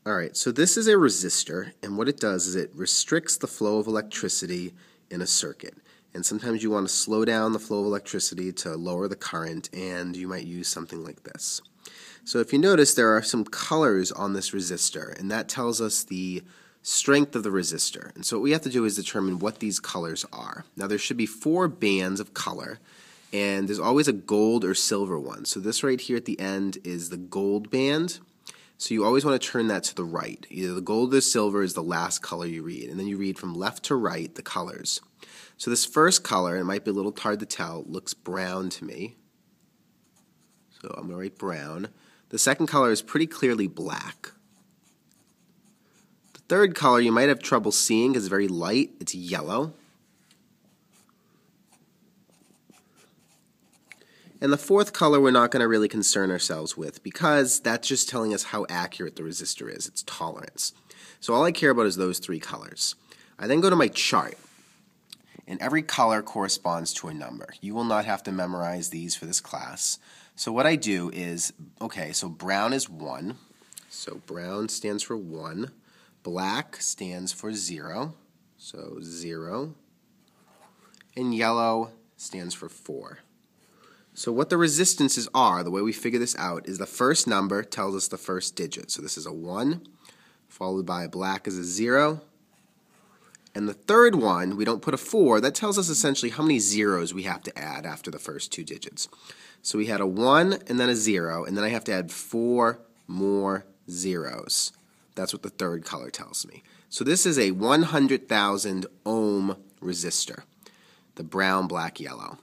Alright, so this is a resistor, and what it does is it restricts the flow of electricity in a circuit. And sometimes you want to slow down the flow of electricity to lower the current, and you might use something like this. So if you notice, there are some colors on this resistor, and that tells us the strength of the resistor. And so what we have to do is determine what these colors are. Now there should be 4 bands of color, and there's always a gold or silver one. So this right here at the end is the gold band. So you always want to turn that to the right. Either the gold or the silver is the last color you read, and then you read from left to right the colors. So this first color, it might be a little hard to tell, looks brown to me. So I'm going to write brown. The second color is pretty clearly black. The third color you might have trouble seeing because it's very light. It's yellow. And the fourth color we're not going to really concern ourselves with because that's just telling us how accurate the resistor is, its tolerance. So all I care about is those 3 colors. I then go to my chart, and every color corresponds to a number. You will not have to memorize these for this class. So what I do is, okay, so brown is 1. So brown stands for 1. Black stands for 0. So 0. And yellow stands for 4. So what the resistances are, the way we figure this out, is the first number tells us the first digit. So this is a 1, followed by black is a 0. And the third one, we don't put a 4. That tells us essentially how many zeros we have to add after the first 2 digits. So we had a 1 and then a 0, and then I have to add 4 more zeros. That's what the third color tells me. So this is a 100,000 ohm resistor, the brown, black, yellow.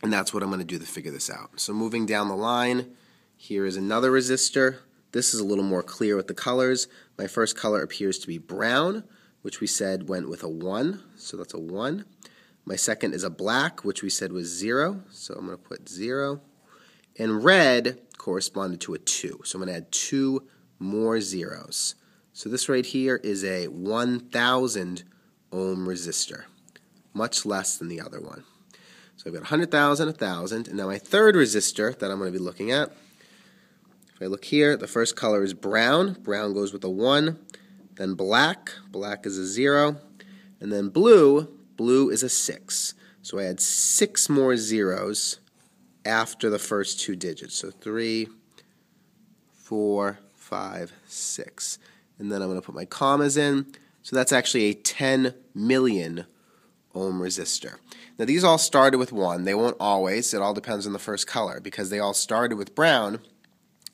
And that's what I'm going to do to figure this out. So moving down the line, here is another resistor. This is a little more clear with the colors. My first color appears to be brown, which we said went with a 1, so that's a 1. My second is a black, which we said was 0, so I'm going to put 0. And red corresponded to a 2, so I'm going to add 2 more zeros. So this right here is a 1,000 ohm resistor, much less than the other one. So I've got 100,000, 1,000, and now my third resistor that I'm going to be looking at, if I look here, the first color is brown. Brown goes with a 1. Then black. Black is a 0. And then blue. Blue is a 6. So I add 6 more zeros after the first 2 digits. So 3, 4, 5, 6. And then I'm going to put my commas in. So that's actually a 10 million ohm resistor. Now these all started with 1. They won't always. It all depends on the first color. Because they all started with brown,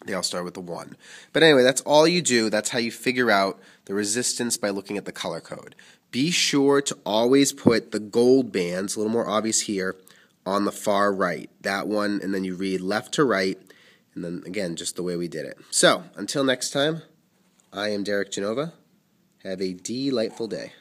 they all start with the 1. But anyway, that's all you do. That's how you figure out the resistance by looking at the color code. Be sure to always put the gold bands, a little more obvious here, on the far right. That one, and then you read left to right, and then again, just the way we did it. So, until next time, I am Derek Genova. Have a delightful day.